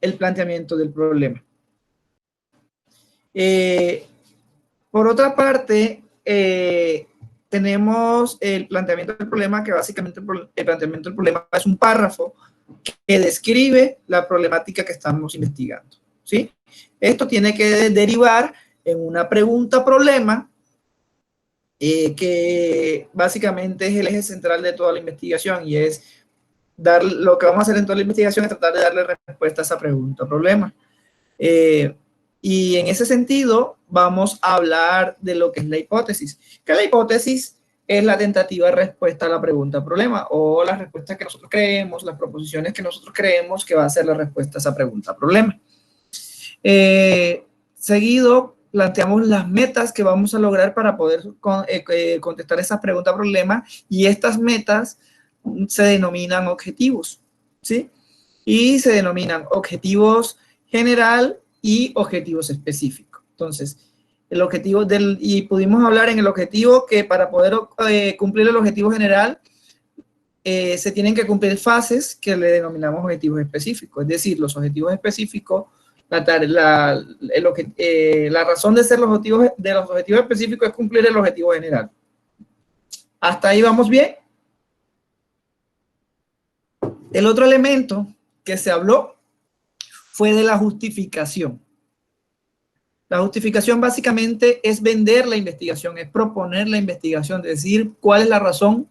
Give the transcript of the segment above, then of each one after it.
el planteamiento del problema. Por otra parte, tenemos el planteamiento del problema, que básicamente el planteamiento del problema es un párrafo que describe la problemática que estamos investigando, ¿sí? Esto tiene que derivar en una pregunta-problema, que básicamente es el eje central de toda la investigación, y es lo que vamos a hacer en toda la investigación es tratar de darle respuesta a esa pregunta-problema. Y en ese sentido vamos a hablar de lo que es la hipótesis, que la hipótesis es la tentativa de respuesta a la pregunta-problema, o las respuestas que nosotros creemos, las proposiciones que nosotros creemos que va a ser la respuesta a esa pregunta-problema. Seguido, planteamos las metas que vamos a lograr para poder contestar esa pregunta-problema, y estas metas se denominan objetivos, ¿sí? Y se denominan objetivos general y objetivos específicos. Entonces, el objetivo y pudimos hablar en el objetivo que para poder cumplir el objetivo general, se tienen que cumplir fases que le denominamos objetivos específicos. Es decir, los objetivos específicos, la razón de ser los objetivos específicos es cumplir el objetivo general. ¿Hasta ahí vamos bien? El otro elemento que se habló fue de la justificación. La justificación básicamente es vender la investigación, es proponer la investigación, decir cuál es la razón,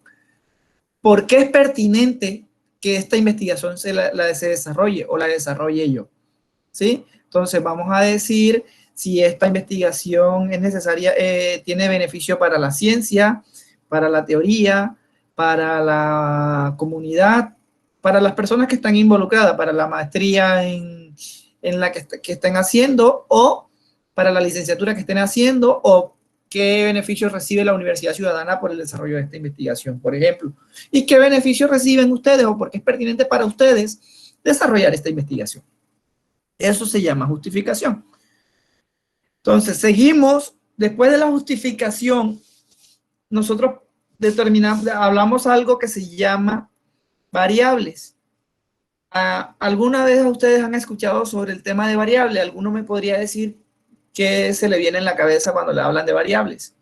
por qué es pertinente que esta investigación se desarrolle o la desarrolle yo, ¿sí? Entonces vamos a decir si esta investigación es necesaria, tiene beneficio para la ciencia, para la teoría, para la comunidad, para las personas que están involucradas, para la maestría en la que estén haciendo, o para la licenciatura que estén haciendo, o qué beneficios recibe la Universidad Ciudadana por el desarrollo de esta investigación, por ejemplo. ¿Y qué beneficios reciben ustedes, o por qué es pertinente para ustedes desarrollar esta investigación? Eso se llama justificación. Entonces, seguimos. Después de la justificación, nosotros hablamos algo que se llama variables. ¿Alguna vez ustedes han escuchado sobre el tema de variables? ¿Alguno me podría decir qué se le viene en la cabeza cuando le hablan de variables?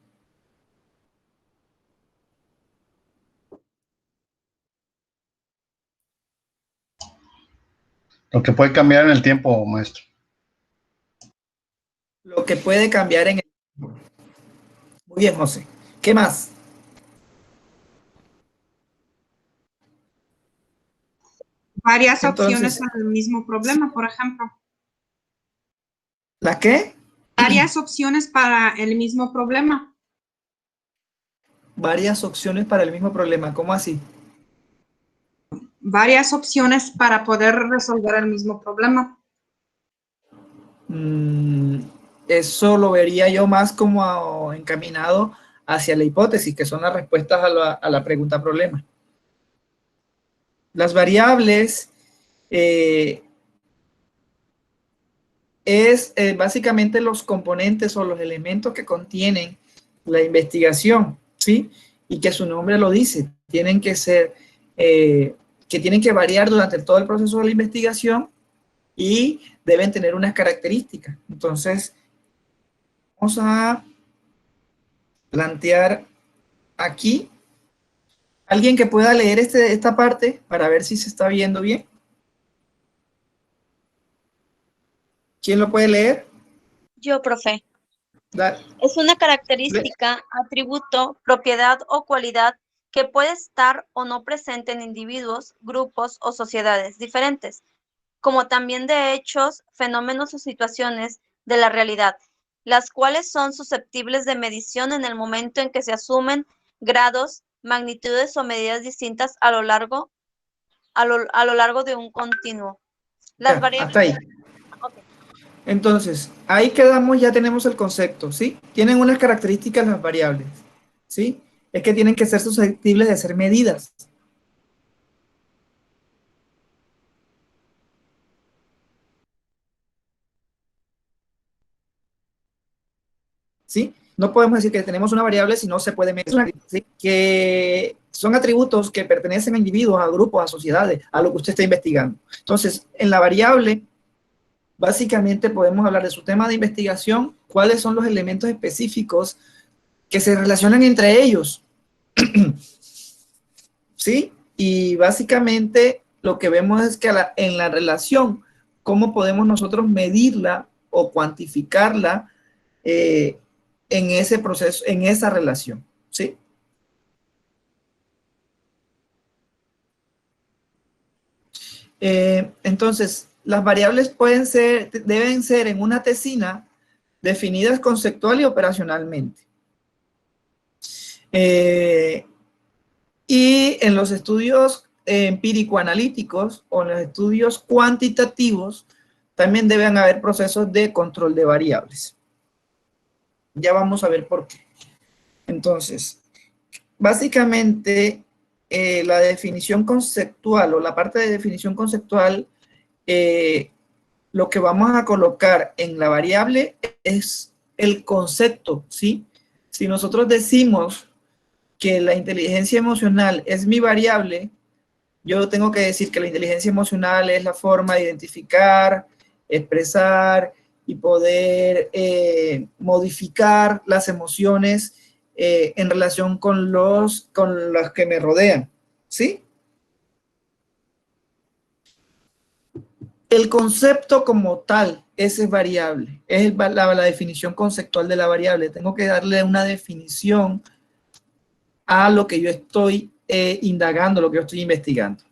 Lo que puede cambiar en el tiempo, maestro. Lo que puede cambiar en el tiempo. Muy bien, José. ¿Qué más? Varias opciones para el mismo problema, por ejemplo. ¿La qué? Varias opciones para el mismo problema. Varias opciones para el mismo problema. ¿Cómo así? Varias opciones para poder resolver el mismo problema. Eso lo vería yo más como encaminado hacia la hipótesis, que son las respuestas a la pregunta problema. Las variables es básicamente los componentes o los elementos que contienen la investigación, ¿sí? Y que su nombre lo dice, tienen que ser, que tienen que variar durante todo el proceso de la investigación y deben tener unas características. Entonces, vamos a plantear aquí, alguien que pueda leer esta parte para ver si se está viendo bien. ¿Quién lo puede leer? Yo, profe. Dale. Es una característica, atributo, propiedad o cualidad que puede estar o no presente en individuos, grupos o sociedades diferentes, como también de hechos, fenómenos o situaciones de la realidad, las cuales son susceptibles de medición en el momento en que se asumen grados, magnitudes o medidas distintas a lo largo de un continuo. Las variables. Hasta ahí. Okay. Entonces, ahí quedamos, ya tenemos el concepto, ¿sí? Tienen unas características las variables, ¿sí? Es que tienen que ser susceptibles de ser medidas. ¿Sí? No podemos decir que tenemos una variable si no se puede medir, ¿sí? Que son atributos que pertenecen a individuos, a grupos, a sociedades, a lo que usted está investigando. Entonces, en la variable básicamente podemos hablar de su tema de investigación, cuáles son los elementos específicos que se relacionan entre ellos. ¿Sí? Y básicamente lo que vemos es que en la relación, cómo podemos nosotros medirla o cuantificarla en ese proceso, en esa relación. ¿Sí? Entonces, las variables deben ser en una tesina definidas conceptual y operacionalmente. Y en los estudios empírico-analíticos o en los estudios cuantitativos también deben haber procesos de control de variables. Ya vamos a ver por qué. Entonces, básicamente, la definición conceptual o la parte de definición conceptual, lo que vamos a colocar en la variable es el concepto, ¿sí? Si nosotros decimos que la inteligencia emocional es mi variable, yo tengo que decir que la inteligencia emocional es la forma de identificar, expresar y poder modificar las emociones en relación con los que me rodean, ¿sí? El concepto como tal, ese es variable, es la definición conceptual de la variable. Tengo que darle una definición a lo que yo estoy indagando, lo que yo estoy investigando.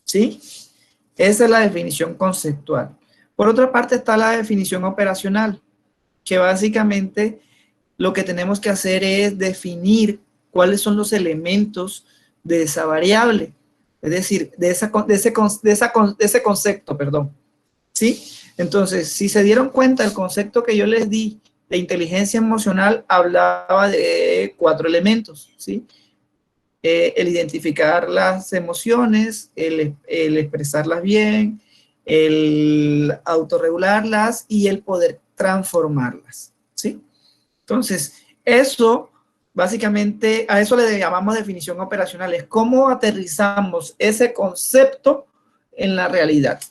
¿Sí? Esa es la definición conceptual. Por otra parte está la definición operacional, que básicamente lo que tenemos que hacer es definir cuáles son los elementos de esa variable, es decir, de ese concepto, perdón. ¿Sí? Entonces, si se dieron cuenta, el concepto que yo les di de inteligencia emocional hablaba de 4 elementos, ¿sí? El identificar las emociones, el expresarlas bien, el autorregularlas y el poder transformarlas, ¿sí? Entonces, eso, básicamente, a eso le llamamos definición operacional, es cómo aterrizamos ese concepto en la realidad,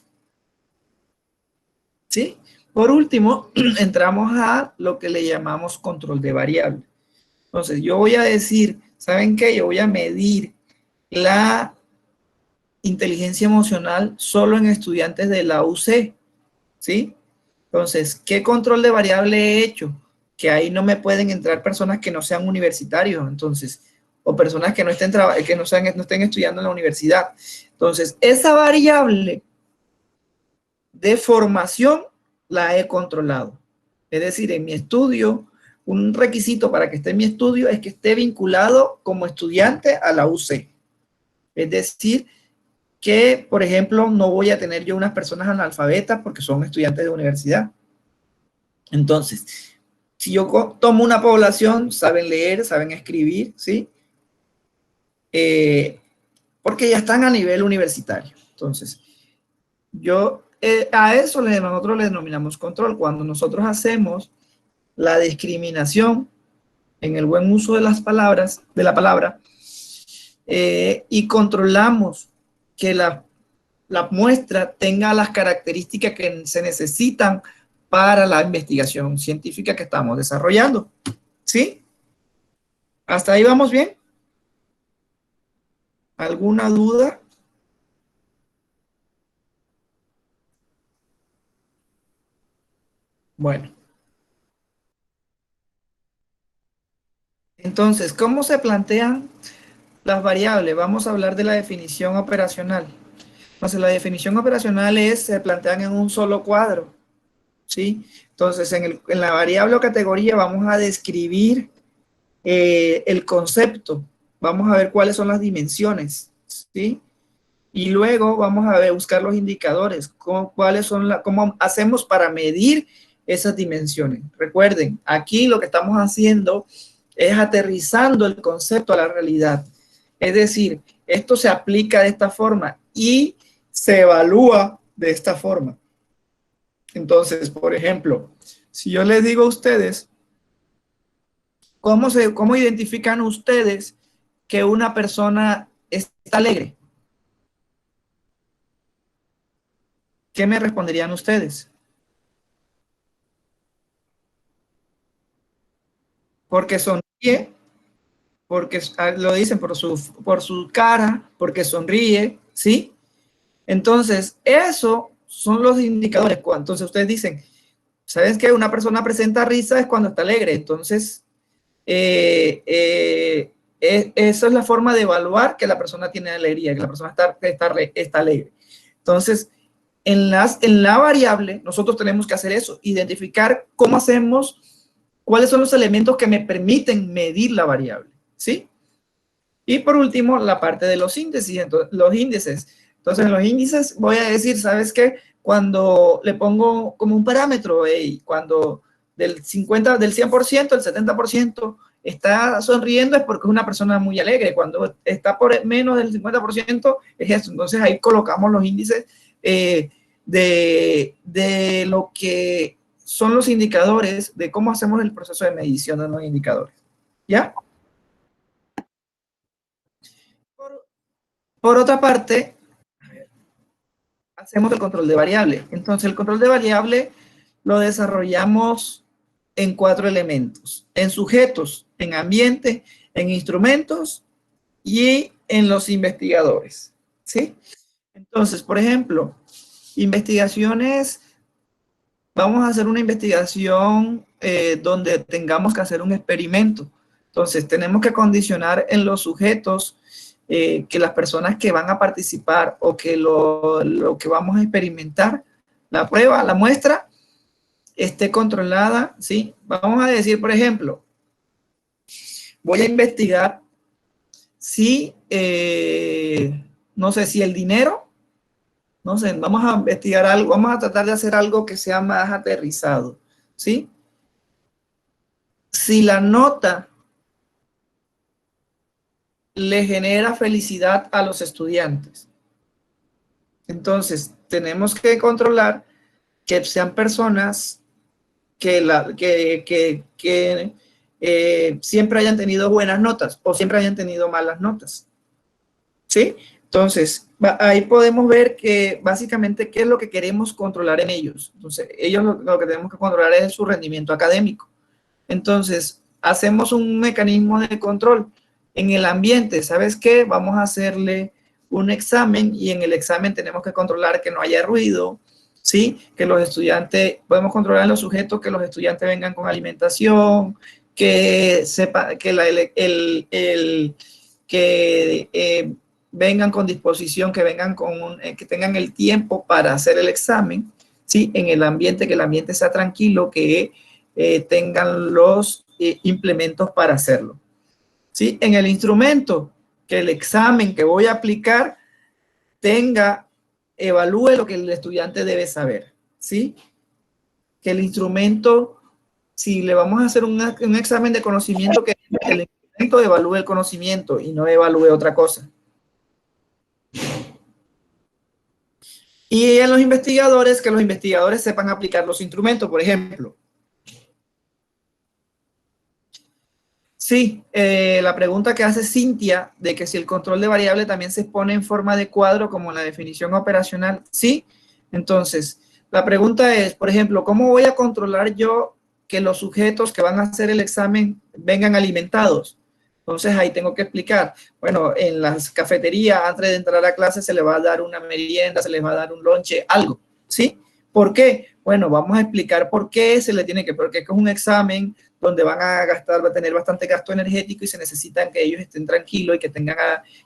¿sí? Por último, entramos a lo que le llamamos control de variable. Entonces, yo voy a decir, ¿saben qué? Yo voy a medir la inteligencia emocional solo en estudiantes de la UC, ¿sí? Entonces, ¿qué control de variable he hecho? Que ahí no me pueden entrar personas que no sean universitarios, entonces, o personas que no estén estudiando en la universidad. Entonces, esa variable de formación la he controlado. Es decir, en mi estudio, un requisito para que esté en mi estudio es que esté vinculado como estudiante a la UC. Es decir, que, por ejemplo, no voy a tener yo unas personas analfabetas porque son estudiantes de universidad. Entonces, si yo tomo una población, saben leer, saben escribir, ¿sí? Porque ya están a nivel universitario. Entonces, a eso nosotros le denominamos control. Cuando nosotros hacemos la discriminación en el buen uso de las palabras, de la palabra, y controlamos que la muestra tenga las características que se necesitan para la investigación científica que estamos desarrollando. ¿Sí? ¿Hasta ahí vamos bien? ¿Alguna duda? Bueno. Entonces, ¿cómo se plantean las variables? Vamos a hablar de la definición operacional. Entonces, la definición operacional se plantean en un solo cuadro, ¿sí? Entonces, en la variable o categoría vamos a describir el concepto. Vamos a ver cuáles son las dimensiones, ¿sí? Y luego vamos a buscar los indicadores, cómo hacemos para medir esas dimensiones. Recuerden, aquí lo que estamos haciendo es aterrizando el concepto a la realidad. Es decir, esto se aplica de esta forma y se evalúa de esta forma. Entonces, por ejemplo, si yo les digo a ustedes, ¿cómo identifican ustedes que una persona está alegre? ¿qué me responderían ustedes? Porque sonríe, porque lo dicen por su cara, porque sonríe, ¿sí? Entonces, esos son los indicadores. Entonces, ustedes dicen, ¿sabes qué? Una persona presenta risa es cuando está alegre. Entonces, esa es la forma de evaluar que la persona tiene alegría, que la persona está alegre. Entonces, en la variable, nosotros tenemos que hacer eso, identificar cómo hacemos, cuáles son los elementos que me permiten medir la variable, ¿sí? Y por último, la parte de los índices. Entonces, en los índices voy a decir, ¿sabes qué? Cuando le pongo como un parámetro, cuando del 100%, el 70% está sonriendo es porque es una persona muy alegre. Cuando está por menos del 50% es eso. Entonces, ahí colocamos los índices de lo que son los indicadores de cómo hacemos el proceso de medición de los indicadores. ¿Ya? Por otra parte, hacemos el control de variable. Entonces, el control de variable lo desarrollamos en 4 elementos: en sujetos, en ambiente, en instrumentos y en los investigadores, ¿sí? Entonces, por ejemplo, investigaciones, vamos a hacer una investigación donde tengamos que hacer un experimento. Entonces, tenemos que condicionar en los sujetos que las personas que van a participar o que lo que vamos a experimentar, la prueba, la muestra, esté controlada, ¿sí? Vamos a decir, por ejemplo, voy a investigar si, no sé, si el dinero, no sé, vamos a investigar algo, vamos a tratar de hacer algo que sea más aterrizado, ¿sí? Si la nota le genera felicidad a los estudiantes, entonces tenemos que controlar que sean personas que siempre hayan tenido buenas notas o siempre hayan tenido malas notas, ¿sí? Entonces, ahí podemos ver que básicamente qué es lo que queremos controlar en ellos. Entonces, ellos lo que tenemos que controlar es su rendimiento académico. Entonces, hacemos un mecanismo de control. En el ambiente, ¿sabes qué? Vamos a hacerle un examen y en el examen tenemos que controlar que no haya ruido, ¿sí? Que los estudiantes, podemos controlar en los sujetos que los estudiantes vengan con alimentación, que vengan con disposición, que vengan que tengan el tiempo para hacer el examen, ¿sí? En el ambiente, que el ambiente sea tranquilo, que tengan los implementos para hacerlo, ¿sí? En el instrumento, que el examen que voy a aplicar evalúe lo que el estudiante debe saber, ¿sí? Que el instrumento, si le vamos a hacer un examen de conocimiento, que el instrumento evalúe el conocimiento y no evalúe otra cosa. Y en los investigadores, que los investigadores sepan aplicar los instrumentos, por ejemplo. Sí, la pregunta que hace Cintia, de que si el control de variable también se expone en forma de cuadro como en la definición operacional, sí. Entonces, la pregunta es, por ejemplo, ¿cómo voy a controlar yo que los sujetos que van a hacer el examen vengan alimentados? Entonces, ahí tengo que explicar. Bueno, en las cafeterías, antes de entrar a clase, se les va a dar una merienda, se les va a dar un lonche, algo, ¿sí? ¿Por qué? Bueno, vamos a explicar por qué se le tiene que, porque es un examen donde van a tener bastante gasto energético y se necesitan que ellos estén tranquilos y que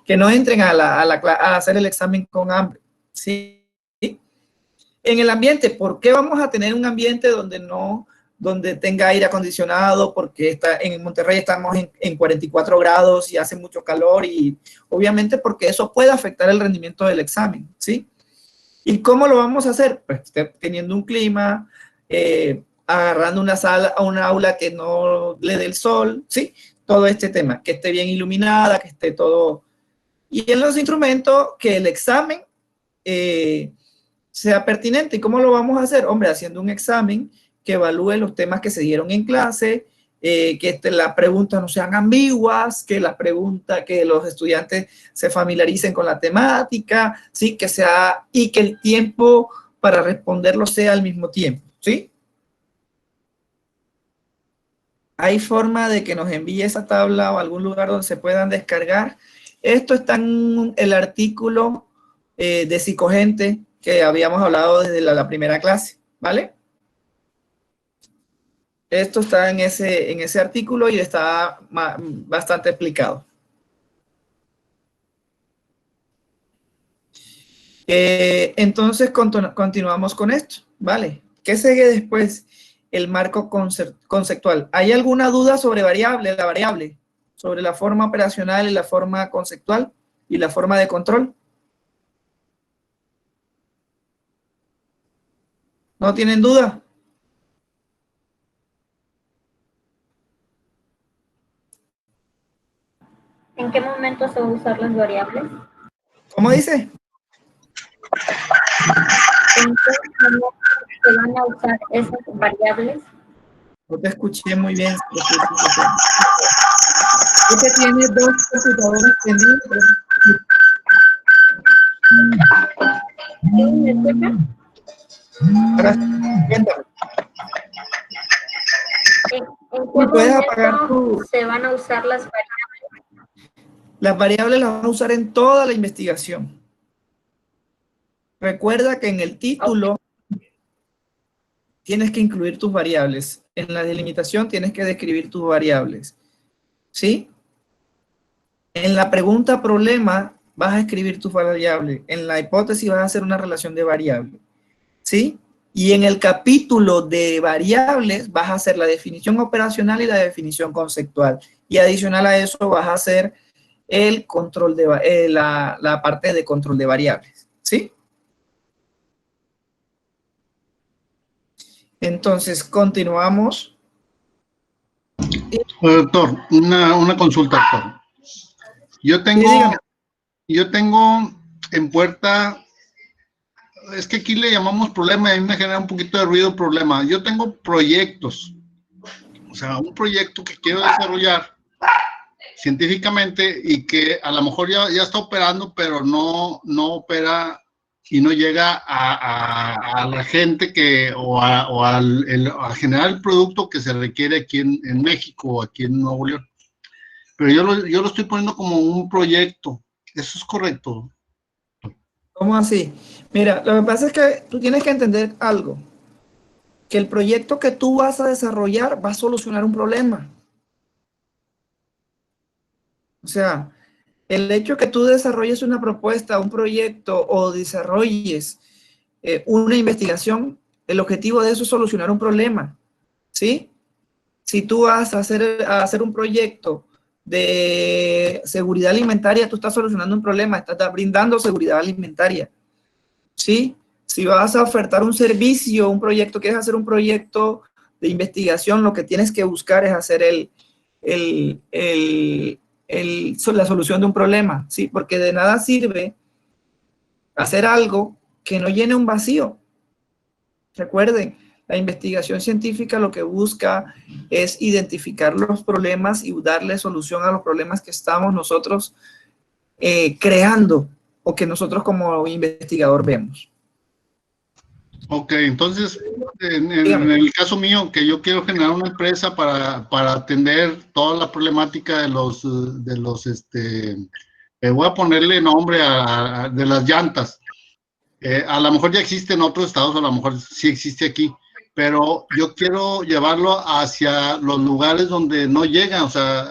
que no entren a hacer el examen con hambre, ¿sí? En el ambiente, ¿por qué vamos a tener un ambiente donde tenga aire acondicionado? Porque en Monterrey estamos en 44 grados y hace mucho calor, y obviamente porque eso puede afectar el rendimiento del examen, ¿sí? ¿Y cómo lo vamos a hacer? Pues teniendo un clima, agarrando una aula que no le dé el sol, ¿sí? Todo este tema, que esté bien iluminada, que esté todo. Y en los instrumentos, que el examen sea pertinente. ¿Y cómo lo vamos a hacer? Hombre, haciendo un examen que evalúe los temas que se dieron en clase, que las preguntas no sean ambiguas, que los estudiantes se familiaricen con la temática, ¿sí? Y que el tiempo para responderlo C al mismo tiempo, ¿sí? ¿Hay forma de que nos envíe esa tabla o algún lugar donde se puedan descargar? Esto está en el artículo de Psicogente que habíamos hablado desde la primera clase, ¿vale? Esto está en ese artículo y está bastante explicado. Entonces, continuamos con esto, ¿vale? ¿Qué sigue después? El marco conceptual. ¿Hay alguna duda sobre la variable? Sobre la forma operacional y la forma conceptual y la forma de control. ¿No tienen duda? ¿En qué momento se van a usar las variables? ¿Cómo dice? ¿En qué momento se van a usar esas variables? No te escuché muy bien. Usted tiene dos computadores pendientes. ¿Sí? ¿Me escuchan? Ahora, cuéntame. ¿En qué ¿Puedes apagar momento se van a usar las variables? Las variables las vas a usar en toda la investigación. Recuerda que en el título tienes que incluir tus variables. En la delimitación tienes que describir tus variables. ¿Sí? En la pregunta problema vas a escribir tus variables. En la hipótesis vas a hacer una relación de variables. ¿Sí? Y en el capítulo de variables vas a hacer la definición operacional y la definición conceptual. Y adicional a eso vas a hacer el control de la parte de control de variables. ¿Sí? Entonces, continuamos. Doctor, una consulta, doctor. Yo tengo en puerta, es que aquí le llamamos problema y a mí me genera un poquito de ruido problema. Yo tengo proyectos, o sea, un proyecto que quiero desarrollar científicamente y que a lo mejor ya está operando, pero no opera y no llega a la gente a generar el producto que se requiere aquí en México o aquí en Nuevo León. Pero yo lo estoy poniendo como un proyecto. ¿Eso es correcto? ¿Cómo así? Mira, lo que pasa es que tú tienes que entender algo. Que el proyecto que tú vas a desarrollar va a solucionar un problema. O sea, el hecho que tú desarrolles una propuesta, un proyecto o desarrolles una investigación, el objetivo de eso es solucionar un problema, ¿sí? Si tú vas a hacer un proyecto de seguridad alimentaria, tú estás solucionando un problema, estás brindando seguridad alimentaria, ¿sí? Si vas a ofertar un servicio, un proyecto, quieres hacer un proyecto de investigación, lo que tienes que buscar es hacer la solución de un problema, ¿sí? Porque de nada sirve hacer algo que no llene un vacío. Recuerden, la investigación científica lo que busca es identificar los problemas y darle solución a los problemas que estamos nosotros creando o que nosotros como investigador vemos. Ok, entonces, en el caso mío, que yo quiero generar una empresa para atender toda la problemática voy a ponerle nombre de las llantas. A lo mejor ya existe en otros estados, a lo mejor sí existe aquí, pero yo quiero llevarlo hacia los lugares donde no llegan, o sea,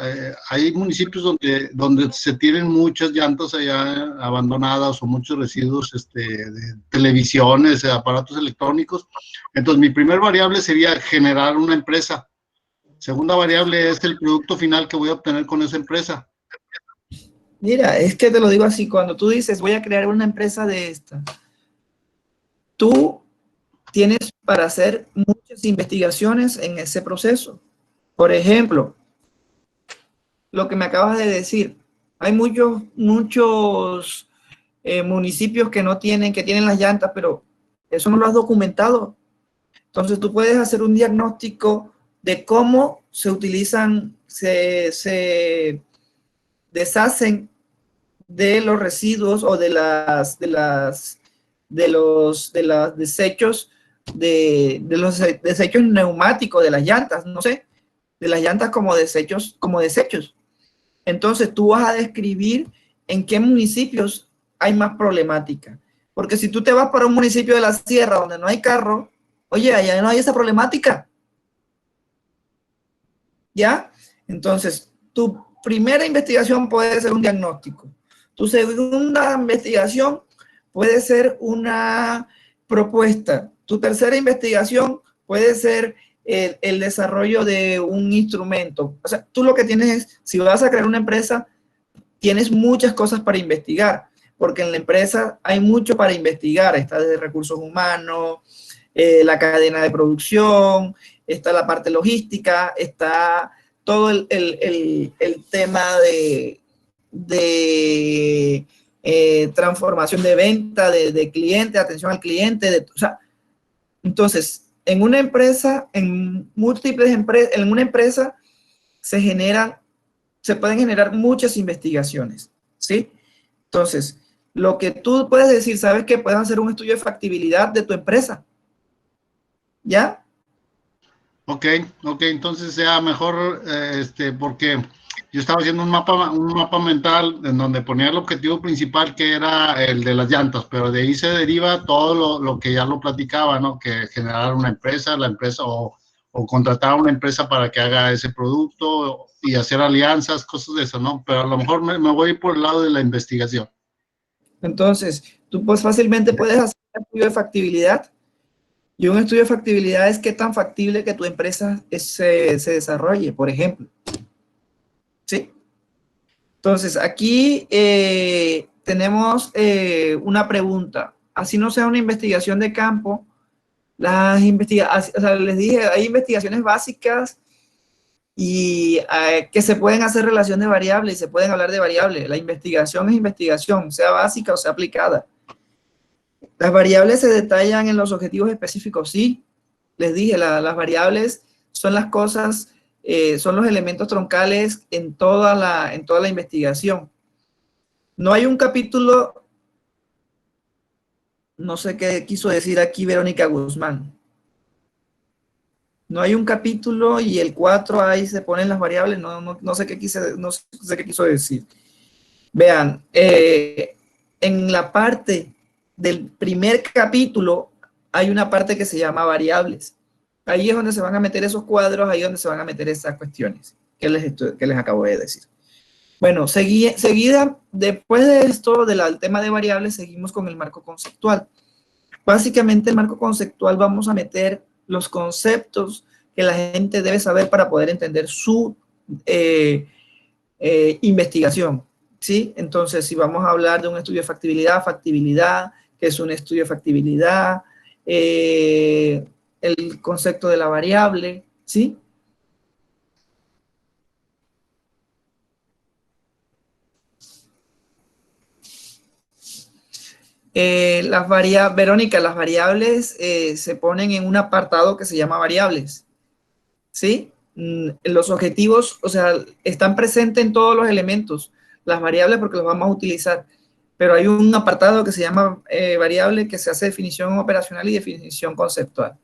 hay municipios donde se tienen muchas llantas allá abandonadas o muchos residuos de televisiones, aparatos electrónicos. Entonces, mi primer variable sería generar una empresa. Segunda variable es el producto final que voy a obtener con esa empresa. Mira, es que te lo digo así, cuando tú dices voy a crear una empresa de esta, tú tienes para hacer muchas investigaciones en ese proceso. Por ejemplo, lo que me acabas de decir, hay muchos municipios que tienen las llantas, pero eso no lo has documentado. Entonces tú puedes hacer un diagnóstico de cómo se utilizan, se deshacen de los residuos o de las los desechos de los desechos neumáticos de las llantas, no sé, de las llantas como desechos, Entonces tú vas a describir en qué municipios hay más problemática. Porque si tú te vas para un municipio de la sierra donde no hay carro, oye, allá no hay esa problemática. ¿Ya? Entonces, tu primera investigación puede ser un diagnóstico. Tu segunda investigación puede ser una propuesta. Tu tercera investigación puede ser el desarrollo de un instrumento. O sea, tú lo que tienes es, si vas a crear una empresa, tienes muchas cosas para investigar, porque en la empresa hay mucho para investigar. Está desde recursos humanos, la cadena de producción, está la parte logística, está todo el tema de transformación de venta, de cliente, atención al cliente, o sea, entonces, en una empresa, en múltiples empresas, en una empresa se pueden generar muchas investigaciones, ¿sí? Entonces, lo que tú puedes decir, sabes que puedes hacer un estudio de factibilidad de tu empresa, ¿ya? Ok, entonces sea mejor, porque yo estaba haciendo un mapa mental en donde ponía el objetivo principal, que era el de las llantas, pero de ahí se deriva todo lo que ya lo platicaba, ¿no? Que generar una empresa, o contratar a una empresa para que haga ese producto y hacer alianzas, cosas de eso, ¿no? Pero a lo mejor me voy por el lado de la investigación. Entonces, tú pues fácilmente puedes hacer un estudio de factibilidad. Y un estudio de factibilidad es qué tan factible que tu empresa se desarrolle, por ejemplo. ¿Sí? Entonces, aquí tenemos una pregunta. Así no sea una investigación de campo, o sea, les dije, hay investigaciones básicas y que se pueden hacer relación de variables y se pueden hablar de variables. La investigación es investigación, sea básica o sea aplicada. Las variables se detallan en los objetivos específicos, sí. Les dije, las variables son las cosas, son los elementos troncales en toda la investigación. No hay un capítulo, no sé qué quiso decir aquí Verónica Guzmán. No hay un capítulo y el 4 ahí se ponen las variables, no sé qué quiso decir. Vean, en la parte del primer capítulo hay una parte que se llama variables. Ahí es donde se van a meter esos cuadros, ahí es donde se van a meter esas cuestiones que les acabo de decir. Bueno, seguida, después de esto, del tema de variables, seguimos con el marco conceptual. Básicamente, el marco conceptual vamos a meter los conceptos que la gente debe saber para poder entender su investigación, ¿sí? Entonces, si vamos a hablar de un estudio de factibilidad, ¿qué es un estudio de factibilidad? El concepto de la variable, ¿sí? Verónica, las variables se ponen en un apartado que se llama variables, ¿sí? Los objetivos, o sea, están presentes en todos los elementos, las variables porque los vamos a utilizar, pero hay un apartado que se llama variable que se hace definición operacional y definición conceptual,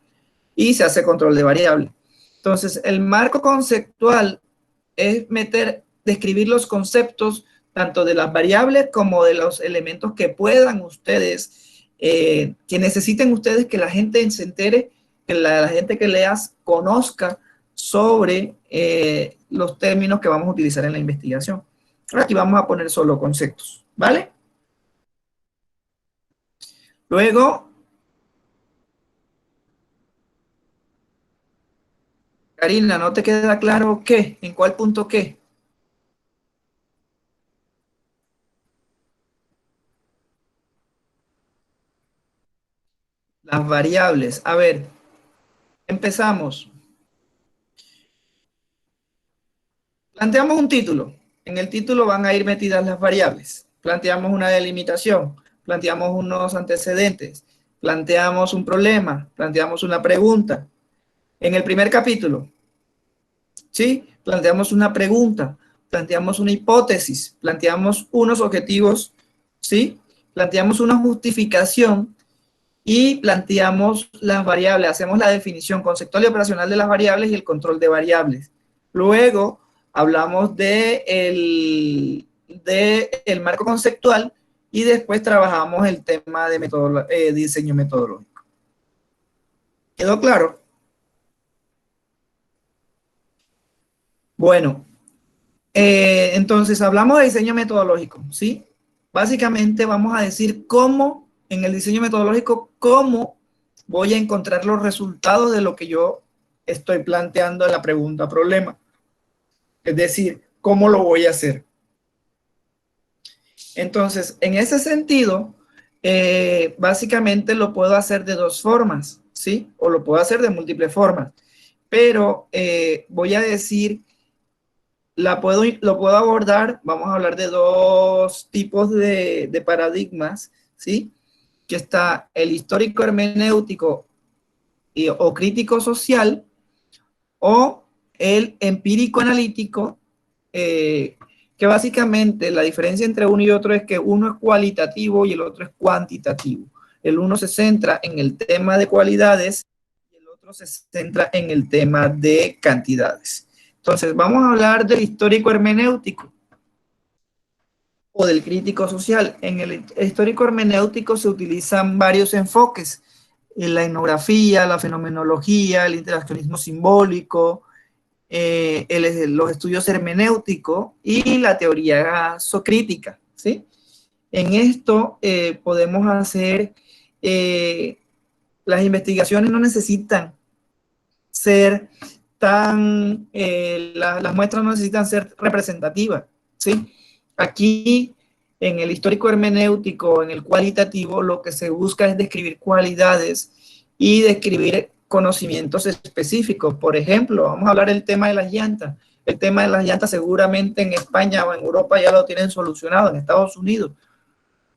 y se hace control de variable. Entonces, el marco conceptual es describir los conceptos tanto de las variables como de los elementos que puedan ustedes, que necesiten ustedes que la gente se entere, que la gente que leas conozca sobre los términos que vamos a utilizar en la investigación. Aquí vamos a poner solo conceptos, ¿vale? Luego, Karina, ¿no te queda claro qué? ¿En cuál punto qué? Las variables. A ver, empezamos. Planteamos un título. En el título van a ir metidas las variables. Planteamos una delimitación, planteamos unos antecedentes, planteamos un problema, planteamos una pregunta. En el primer capítulo, ¿sí? Planteamos una pregunta, planteamos una hipótesis, planteamos unos objetivos, ¿sí? Planteamos una justificación y planteamos las variables, hacemos la definición conceptual y operacional de las variables y el control de variables. Luego hablamos de el marco conceptual y después trabajamos el tema de diseño metodológico. ¿Quedó claro? Bueno, entonces hablamos de diseño metodológico, ¿sí? Básicamente vamos a decir cómo, en el diseño metodológico, cómo voy a encontrar los resultados de lo que yo estoy planteando en la pregunta problema. Es decir, cómo lo voy a hacer. Entonces, en ese sentido, básicamente lo puedo hacer de dos formas, ¿sí? O lo puedo hacer de múltiples formas. Pero voy a decir, lo puedo abordar, vamos a hablar de dos tipos de paradigmas, ¿sí? Que está el histórico hermenéutico o crítico social, o el empírico analítico, que básicamente la diferencia entre uno y otro es que uno es cualitativo y el otro es cuantitativo. El uno se centra en el tema de cualidades y el otro se centra en el tema de cantidades. Entonces, vamos a hablar del histórico hermenéutico o del crítico social. En el histórico hermenéutico se utilizan varios enfoques: la etnografía, la fenomenología, el interaccionismo simbólico, los estudios hermenéuticos y la teoría socrítica, ¿sí? En esto podemos hacer, las investigaciones no necesitan ser las muestras no necesitan ser representativas, ¿sí? Aquí, en el histórico hermenéutico, en el cualitativo, lo que se busca es describir cualidades y describir conocimientos específicos. Por ejemplo, vamos a hablar del tema de las llantas. El tema de las llantas seguramente en España o en Europa ya lo tienen solucionado, en Estados Unidos,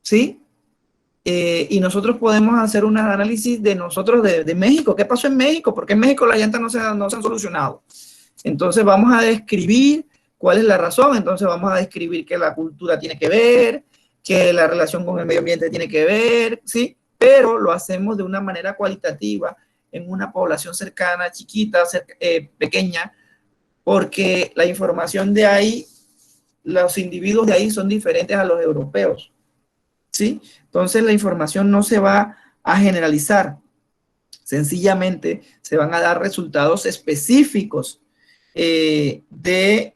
¿sí? Y nosotros podemos hacer un análisis de nosotros, de México. ¿Qué pasó en México? ¿Por qué en México las llantas no se han solucionado? Entonces vamos a describir cuál es la razón. Entonces vamos a describir que la cultura tiene que ver, que la relación con el medio ambiente tiene que ver, ¿sí? Pero lo hacemos de una manera cualitativa, en una población cercana, chiquita, pequeña, porque la información de ahí, los individuos de ahí son diferentes a los europeos, ¿sí? Entonces la información no se va a generalizar, sencillamente se van a dar resultados específicos de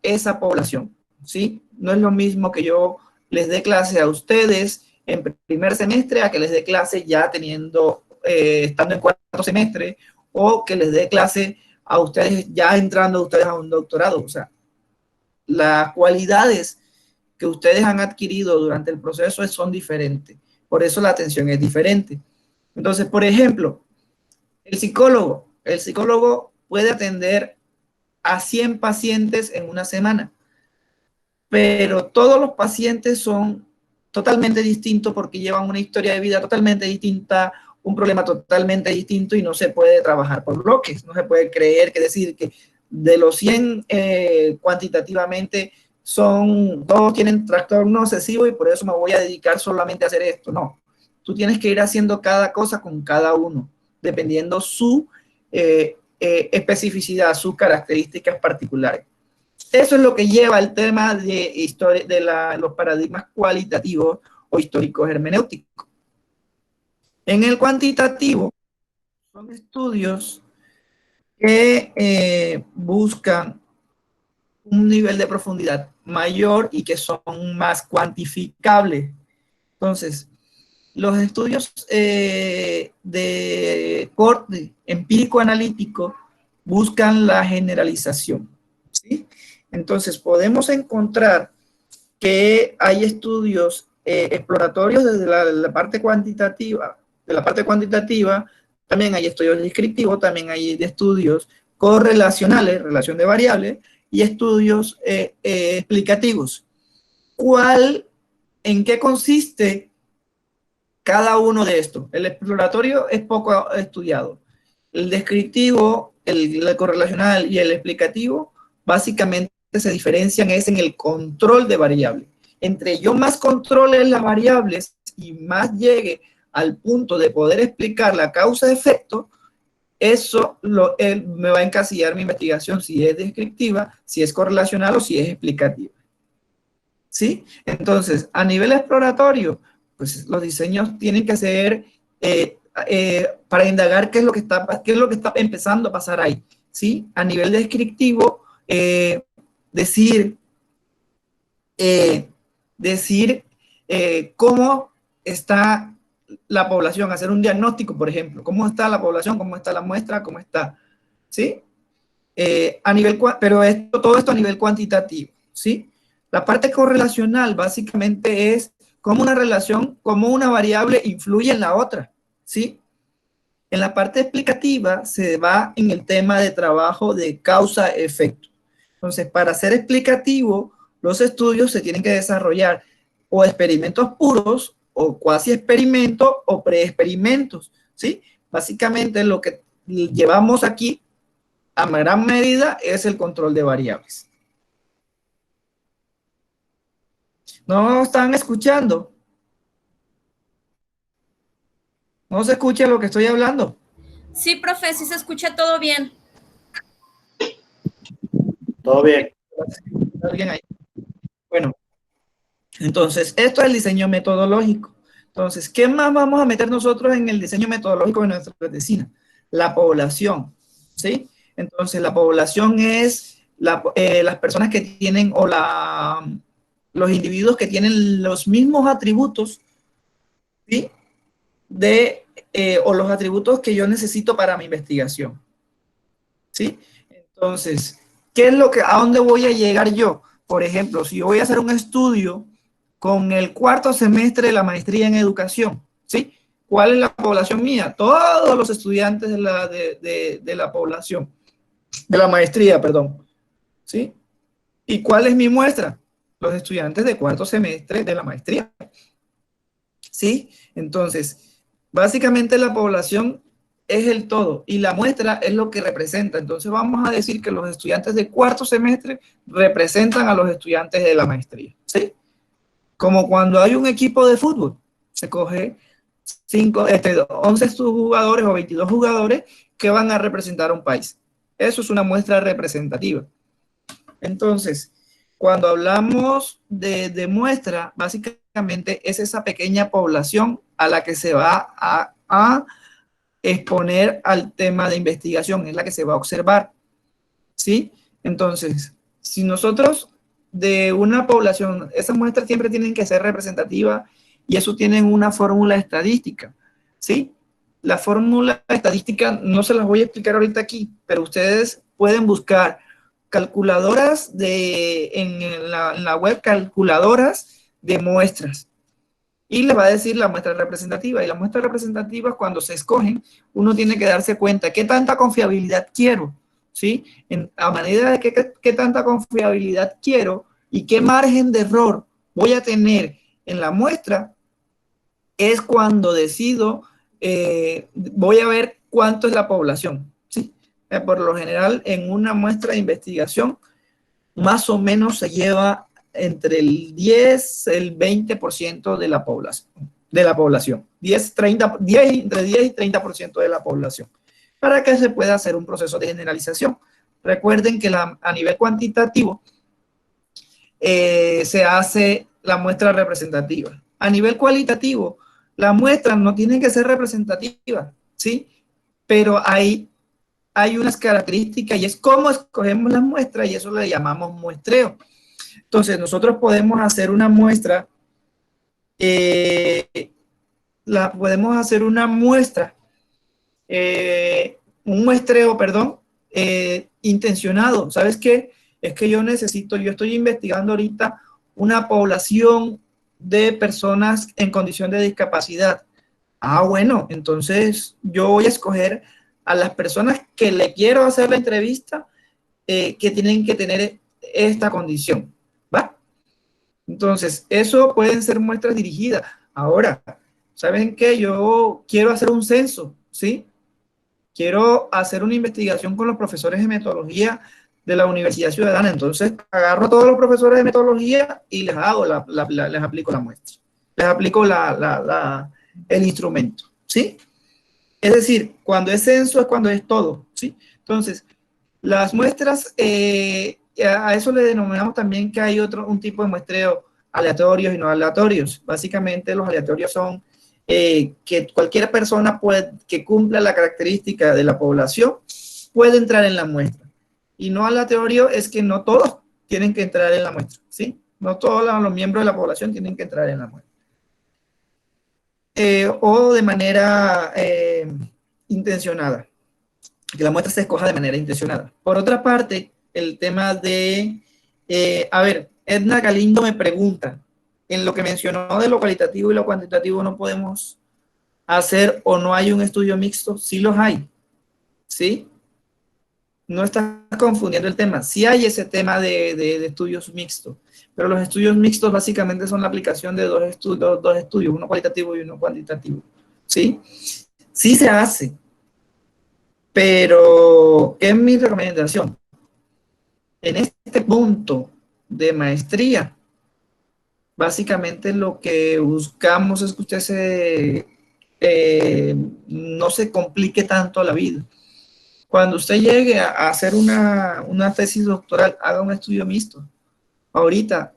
esa población, ¿sí? No es lo mismo que yo les dé clase a ustedes en primer semestre a que les dé clase ya estando en cuarto semestre, o que les dé clase a ustedes ya entrando ustedes a un doctorado. O sea, las cualidades que ustedes han adquirido durante el proceso son diferentes. Por eso la atención es diferente. Entonces, por ejemplo, el psicólogo puede atender a 100 pacientes en una semana, pero todos los pacientes son totalmente distintos porque llevan una historia de vida totalmente distinta, un problema totalmente distinto, y no se puede trabajar por bloques. No se puede decir que de los 100 cuantitativamente todos tienen trastorno obsesivo y por eso me voy a dedicar solamente a hacer esto. No, tú tienes que ir haciendo cada cosa con cada uno, dependiendo su especificidad, sus características particulares. Eso es lo que lleva al tema de los paradigmas cualitativos o históricos hermenéuticos. En el cuantitativo, son estudios que buscan un nivel de profundidad mayor y que son más cuantificables. Entonces, los estudios de corte empírico-analítico buscan la generalización, ¿sí? Entonces, podemos encontrar que hay estudios exploratorios desde la parte cuantitativa. De la parte cuantitativa también hay estudios descriptivos, también hay estudios correlacionales, relación de variables, y estudios explicativos. ¿En qué consiste cada uno de estos? El exploratorio es poco estudiado. El descriptivo, el correlacional y el explicativo básicamente se diferencian en el control de variables. Entre yo más controle las variables, y más llegue al punto de poder explicar la causa-efecto, eso me va a encasillar mi investigación si es descriptiva, si es correlacional o si es explicativa. ¿Sí? Entonces, a nivel exploratorio, pues los diseños tienen que ser para indagar qué es lo que está empezando a pasar ahí. ¿Sí? A nivel descriptivo, decir cómo está la población, hacer un diagnóstico, por ejemplo, cómo está la población, cómo está la muestra, cómo está, ¿sí? Pero todo esto a nivel cuantitativo, ¿sí? La parte correlacional básicamente es cómo una relación, cómo una variable influye en la otra, ¿sí? En la parte explicativa se va en el tema de trabajo de causa-efecto. Entonces, para ser explicativo, los estudios se tienen que desarrollar o experimentos puros, o cuasi experimentos, o pre-experimentos, ¿sí? Básicamente lo que llevamos aquí a gran medida es el control de variables. ¿No están escuchando? ¿No se escucha lo que estoy hablando? Sí, profe, sí se escucha todo bien. Todo bien. ¿Alguien ahí? Bueno, entonces, esto es el diseño metodológico. Entonces, ¿qué más vamos a meter nosotros en el diseño metodológico de nuestra medicina? La población, ¿sí? Entonces, la población es las personas que tienen, o los individuos que tienen los mismos atributos, ¿sí? O los atributos que yo necesito para mi investigación, ¿sí? Entonces, ¿a dónde voy a llegar yo? Por ejemplo, si yo voy a hacer un estudio con el cuarto semestre de la maestría en educación, ¿sí? ¿Cuál es la población mía? Todos los estudiantes de la población, de la maestría, perdón, ¿sí? ¿Y cuál es mi muestra? Los estudiantes de cuarto semestre de la maestría, ¿sí? Entonces, básicamente la población es el todo y la muestra es lo que representa. Entonces vamos a decir que los estudiantes de cuarto semestre representan a los estudiantes de la maestría, ¿sí? Como cuando hay un equipo de fútbol, se coge 11 jugadores o 22 jugadores que van a representar a un país. Eso es una muestra representativa. Entonces, cuando hablamos de muestra, básicamente es esa pequeña población a la que se va a exponer al tema de investigación, es la que se va a observar, ¿sí? Entonces, si nosotros de una población, esas muestras siempre tienen que ser representativas y eso tienen una fórmula estadística, ¿sí? La fórmula estadística no se las voy a explicar ahorita aquí, pero ustedes pueden buscar calculadoras en la web, calculadoras de muestras, y les va a decir la muestra representativa. Y las muestras representativas, cuando se escogen, uno tiene que darse cuenta qué tanta confiabilidad quiero, ¿sí? A medida de qué tanta confiabilidad quiero y qué margen de error voy a tener en la muestra, es cuando decido, voy a ver cuánto es la población, ¿sí? Por lo general, en una muestra de investigación, más o menos se lleva entre el 10 y el 20% de la población. Entre 10 y 30% de la población, para que se pueda hacer un proceso de generalización. Recuerden que a nivel cuantitativo se hace la muestra representativa. A nivel cualitativo, la muestra no tiene que ser representativa, ¿sí? Pero hay unas características y es cómo escogemos las muestras y eso le llamamos muestreo. Entonces, nosotros podemos hacer una muestra, un muestreo, perdón, intencionado. ¿Sabes qué? Es que yo estoy investigando ahorita una población de personas en condición de discapacidad. Bueno, entonces yo voy a escoger a las personas que le quiero hacer la entrevista que tienen que tener esta condición, ¿va? Entonces, eso pueden ser muestras dirigidas. Ahora, ¿saben qué? Yo quiero hacer un censo, ¿sí? Quiero hacer una investigación con los profesores de metodología de la Universidad Ciudadana. Entonces, agarro a todos los profesores de metodología y les aplico la muestra, les aplico el instrumento, ¿sí? Es decir, cuando es censo es cuando es todo, ¿sí? Entonces, las muestras, a eso le denominamos también que hay un tipo de muestreo aleatorios y no aleatorios. Básicamente los aleatorios son que cualquier persona que cumpla la característica de la población puede entrar en la muestra. Y no aleatorio es que no todos tienen que entrar en la muestra, ¿sí? No todos los miembros de la población tienen que entrar en la muestra. O de manera intencionada, que la muestra se escoja de manera intencionada. Por otra parte, el tema de, a ver, Edna Galindo me pregunta, en lo que mencionó de lo cualitativo y lo cuantitativo no podemos hacer o no hay un estudio mixto. Sí los hay, ¿sí? No estás confundiendo el tema. Sí hay ese tema de estudios mixtos, pero los estudios mixtos básicamente son la aplicación de dos estudios, uno cualitativo y uno cuantitativo, ¿sí? Sí se hace, pero ¿qué es mi recomendación? En este punto de maestría, básicamente lo que buscamos es que usted no se complique tanto la vida. Cuando usted llegue a hacer una tesis doctoral, haga un estudio mixto. Ahorita,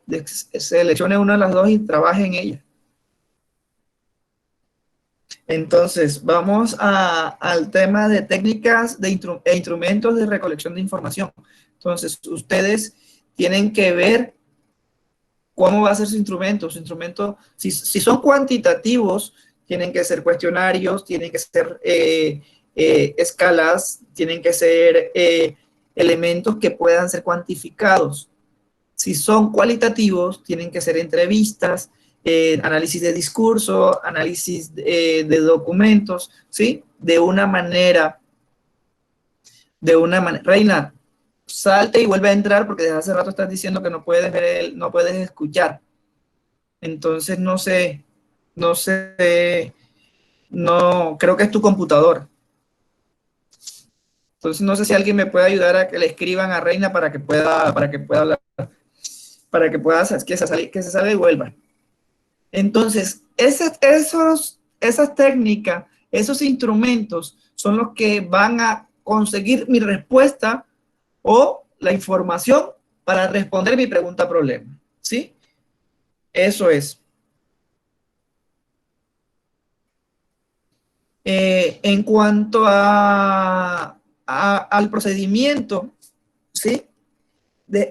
seleccione una de las dos y trabaje en ella. Entonces, vamos al tema de técnicas e instrumentos de recolección de información. Entonces, ustedes tienen que ver cómo va a ser su instrumento. Su instrumento, si son cuantitativos, tienen que ser cuestionarios, tienen que ser escalas, tienen que ser elementos que puedan ser cuantificados. Si son cualitativos, tienen que ser entrevistas, análisis de discurso, análisis de documentos, ¿sí? De una manera. Reina, salte y vuelve a entrar porque desde hace rato estás diciendo que no puedes ver, no puedes escuchar. Entonces, no creo que es tu computadora. Entonces, no sé si alguien me puede ayudar a que le escriban a Reina para que pueda hablar, que se salga y vuelva. Entonces, esas técnicas, esos instrumentos son los que van a conseguir mi respuesta o la información para responder mi pregunta-problema, ¿sí? Eso es. En cuanto al procedimiento, ¿sí?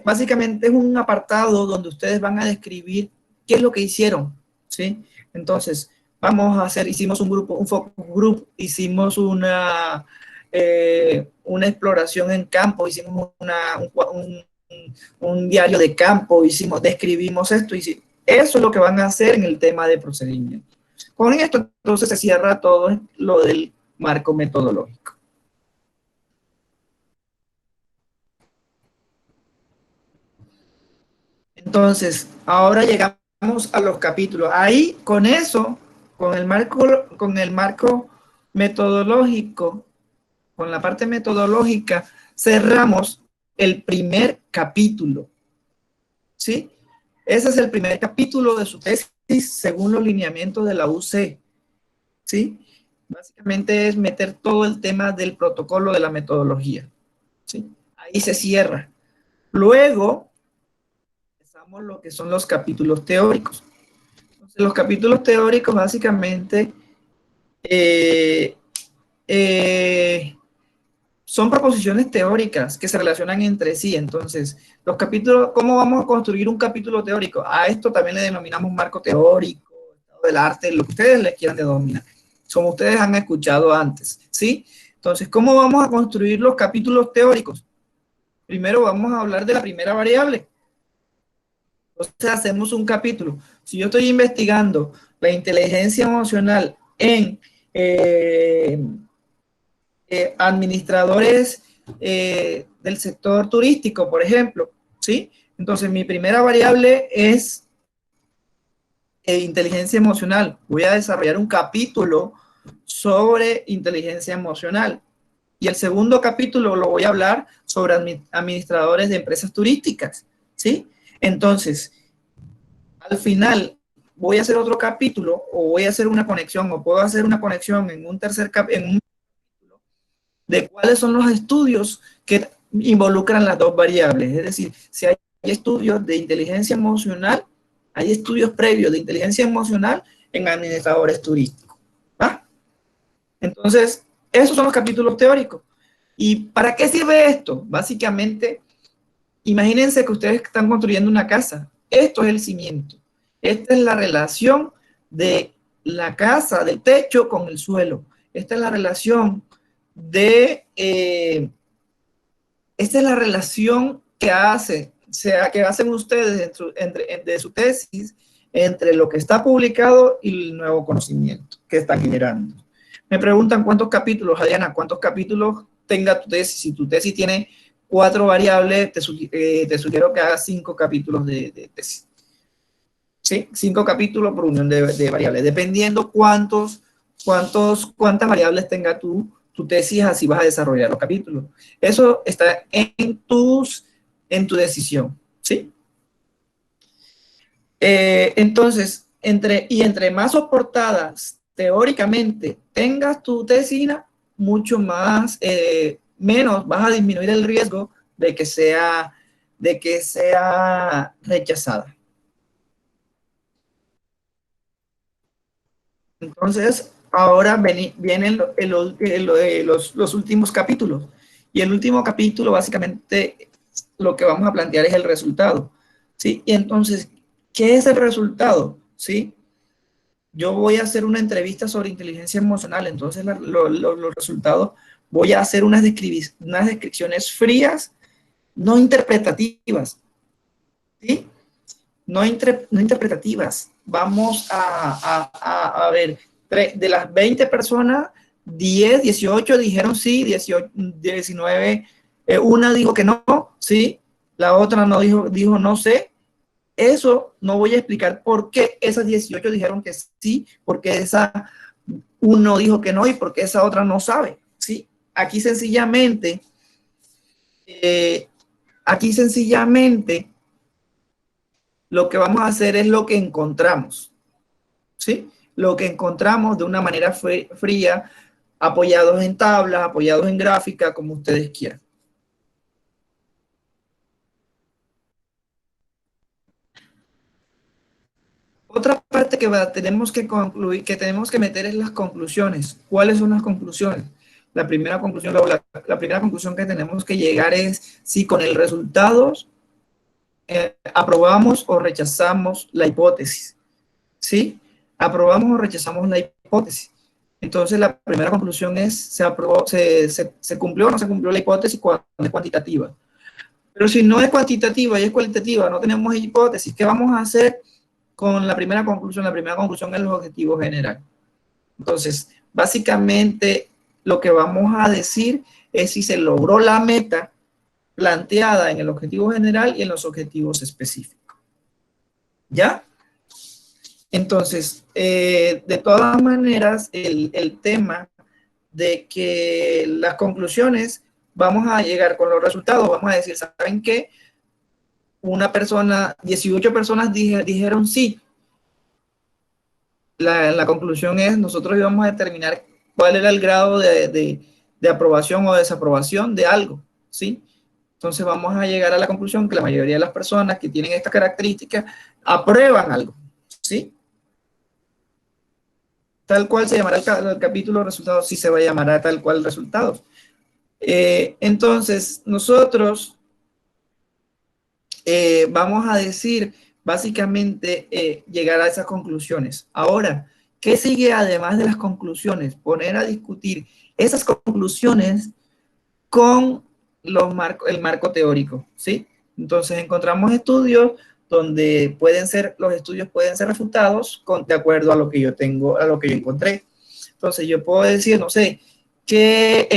Básicamente es un apartado donde ustedes van a describir qué es lo que hicieron, ¿sí? Entonces, hicimos un grupo, un focus group, hicimos una exploración en campo, hicimos un diario de campo, describimos esto, eso es lo que van a hacer en el tema de procedimiento. Con esto, entonces, se cierra todo lo del marco metodológico. Entonces, ahora llegamos a los capítulos. Ahí, con eso, con el marco metodológico, con la parte metodológica, cerramos el primer capítulo, ¿sí? Ese es el primer capítulo de su tesis según los lineamientos de la UC, ¿sí? Básicamente es meter todo el tema del protocolo de la metodología, ¿sí? Ahí se cierra. Luego, empezamos lo que son los capítulos teóricos. Entonces, los capítulos teóricos básicamente son proposiciones teóricas que se relacionan entre sí. Entonces, los capítulos, ¿cómo vamos a construir un capítulo teórico? A esto también le denominamos marco teórico, estado del arte, lo que ustedes le quieran denominar, como ustedes han escuchado antes, ¿sí? Entonces, ¿cómo vamos a construir los capítulos teóricos? Primero vamos a hablar de la primera variable. Entonces, hacemos un capítulo. Si yo estoy investigando la inteligencia emocional en administradores del sector turístico, por ejemplo, ¿sí? Entonces, mi primera variable es inteligencia emocional. Voy a desarrollar un capítulo sobre inteligencia emocional. Y el segundo capítulo lo voy a hablar sobre administradores de empresas turísticas, ¿sí? Entonces, al final, voy a hacer otro capítulo, o voy a hacer una conexión, o puedo hacer una conexión en un tercer capítulo, de cuáles son los estudios que involucran las dos variables. Es decir, si hay estudios de inteligencia emocional, hay estudios previos de inteligencia emocional en administradores turísticos. ¿Va? Entonces, esos son los capítulos teóricos. ¿Y para qué sirve esto? Básicamente, imagínense que ustedes están construyendo una casa. Esto es el cimiento. Esta es la relación de la casa, del techo con el suelo. Esta es la relación esta es la relación que hacen ustedes de su tesis entre lo que está publicado y el nuevo conocimiento que están generando. Me preguntan cuántos capítulos, Adriana, cuántos capítulos tenga tu tesis. Si tu tesis tiene 4 variables, te sugiero que hagas 5 capítulos de tesis. ¿Sí? 5 capítulos por unión de variables, dependiendo cuántas variables tenga tu tesis, así vas a desarrollar los capítulos. Eso está en tu decisión, ¿sí? Entonces, entre más soportadas teóricamente tengas tu tesina, mucho más, menos vas a disminuir el riesgo de que sea rechazada. Entonces, ahora vienen los últimos capítulos. Y el último capítulo, básicamente, lo que vamos a plantear es el resultado, ¿sí? Y entonces, ¿qué es el resultado? ¿Sí? Yo voy a hacer una entrevista sobre inteligencia emocional, entonces los resultados, voy a hacer unas descripciones frías, no interpretativas, ¿sí? No interpretativas. Vamos a ver, de las 20 personas, 10, 18 dijeron sí, 19, una dijo que no, sí, la otra no dijo no sé. Eso no voy a explicar por qué esas 18 dijeron que sí, porque esa uno dijo que no y porque esa otra no sabe, ¿sí? Aquí sencillamente lo que vamos a hacer es lo que encontramos, ¿sí? Lo que encontramos de una manera fría, apoyados en tablas, apoyados en gráfica, como ustedes quieran. Otra parte que tenemos que concluir, que tenemos que meter es las conclusiones. ¿Cuáles son las conclusiones? La primera conclusión que tenemos que llegar es si con el resultado aprobamos o rechazamos la hipótesis. ¿Sí? Aprobamos o rechazamos la hipótesis. Entonces, la primera conclusión es, ¿se cumplió o no se cumplió la hipótesis cuando es cuantitativa? Pero si no es cuantitativa y es cualitativa, no tenemos hipótesis, ¿qué vamos a hacer con la primera conclusión? La primera conclusión es el objetivo general. Entonces, básicamente, lo que vamos a decir es si se logró la meta planteada en el objetivo general y en los objetivos específicos. ¿Ya? Entonces, de todas maneras, el tema de que las conclusiones, vamos a llegar con los resultados, vamos a decir, ¿saben qué? 18 personas dijeron sí. La conclusión es, nosotros íbamos a determinar cuál era el grado de aprobación o desaprobación de algo, ¿sí? Entonces vamos a llegar a la conclusión que la mayoría de las personas que tienen esta característica aprueban algo, ¿sí? Tal cual se llamará el capítulo resultados, sí se va a llamar tal cual resultados. Entonces, nosotros vamos a decir, básicamente, llegar a esas conclusiones. Ahora, ¿qué sigue además de las conclusiones? Poner a discutir esas conclusiones con el marco teórico, ¿sí? Entonces, encontramos estudios donde los estudios pueden ser refutados de acuerdo a lo que yo encontré. Entonces, yo puedo decir, no sé, que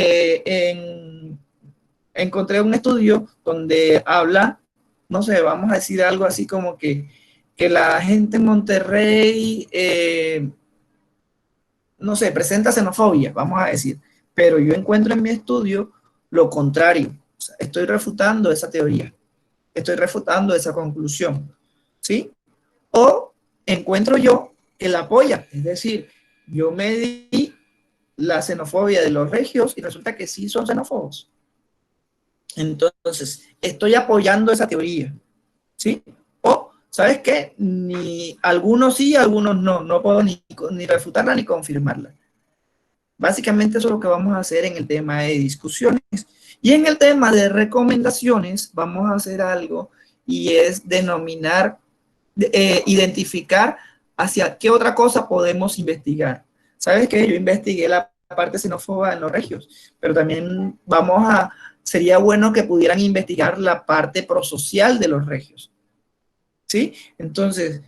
encontré un estudio donde habla, no sé, vamos a decir algo así como que la gente en Monterrey, no sé, presenta xenofobia, vamos a decir, pero yo encuentro en mi estudio lo contrario. O sea, estoy refutando esa teoría, estoy refutando esa conclusión, ¿sí? O encuentro yo que la apoya. Es decir, yo medí la xenofobia de los regios y resulta que sí son xenófobos. Entonces, estoy apoyando esa teoría, ¿sí? O, ¿sabes qué? Ni algunos sí, algunos no. No puedo ni refutarla ni confirmarla. Básicamente eso es lo que vamos a hacer en el tema de discusiones. Y en el tema de recomendaciones vamos a hacer algo y es denominar, identificar hacia qué otra cosa podemos investigar. ¿Sabes qué? Yo investigué la parte xenófoba en los regios, pero también sería bueno que pudieran investigar la parte prosocial de los regios. ¿Sí? Entonces,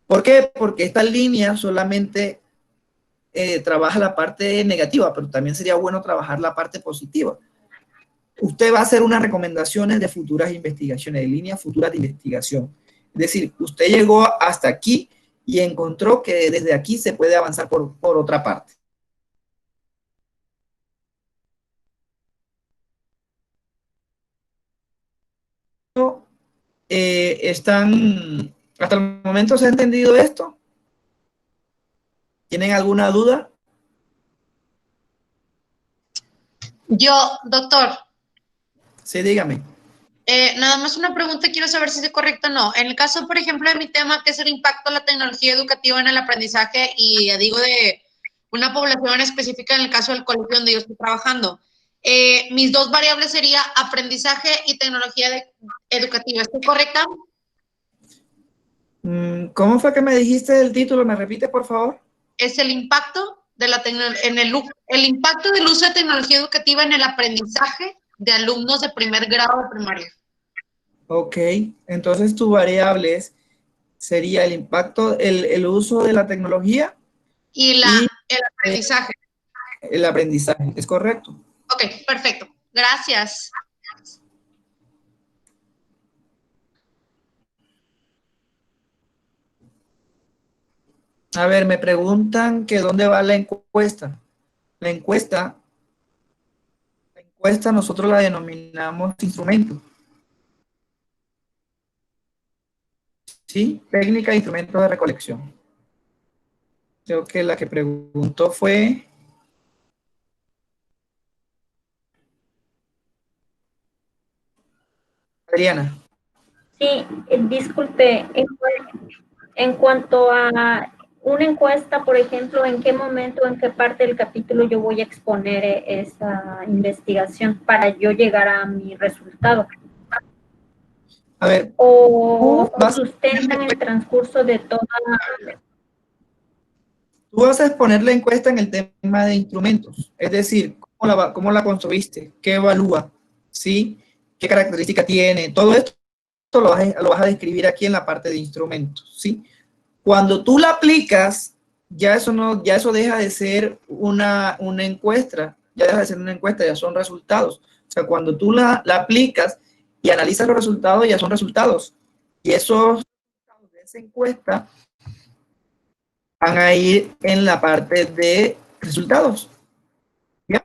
¿por qué? Porque esta línea solamente trabaja la parte negativa, pero también sería bueno trabajar la parte positiva. Usted va a hacer unas recomendaciones de futuras investigaciones, de líneas futuras de investigación. Es decir, usted llegó hasta aquí y encontró que desde aquí se puede avanzar por otra parte. ¿Hasta el momento se ha entendido esto? ¿Tienen alguna duda? Yo, doctor. Sí, dígame. Nada más una pregunta, quiero saber si es correcto o no. En el caso, por ejemplo, de mi tema, que es el impacto de la tecnología educativa en el aprendizaje, y digo de una población específica en el caso del colegio donde yo estoy trabajando, mis dos variables serían aprendizaje y tecnología educativa. ¿Estoy correcta? ¿Cómo fue que me dijiste el título? ¿Me repite, por favor? Es el impacto de la el impacto del uso de tecnología educativa en el aprendizaje de alumnos de primer grado de primaria. Ok, entonces tu variable sería el impacto, el uso de la tecnología y el aprendizaje. El aprendizaje, ¿es correcto? Ok, perfecto. Gracias. A ver, me preguntan que dónde va la encuesta. La encuesta nosotros la denominamos instrumento. ¿Sí? Técnica de instrumentos de recolección. Creo que la que preguntó fue... Adriana. Sí, disculpe, en cuanto a una encuesta, por ejemplo, ¿en qué momento, en qué parte del capítulo yo voy a exponer esa investigación para yo llegar a mi resultado? A ver, ¿O sustentan el transcurso de toda... Tú vas a exponer la encuesta en el tema de instrumentos, es decir, cómo la construiste, qué evalúa, ¿sí? ¿Qué característica tiene? Todo esto lo vas a describir aquí en la parte de instrumentos, ¿sí? Cuando tú la aplicas, ya eso deja de ser una encuesta, ya son resultados. O sea, cuando tú la aplicas y analizas los resultados, ya son resultados. Y esos resultados de esa encuesta van a ir en la parte de resultados. ¿Ya?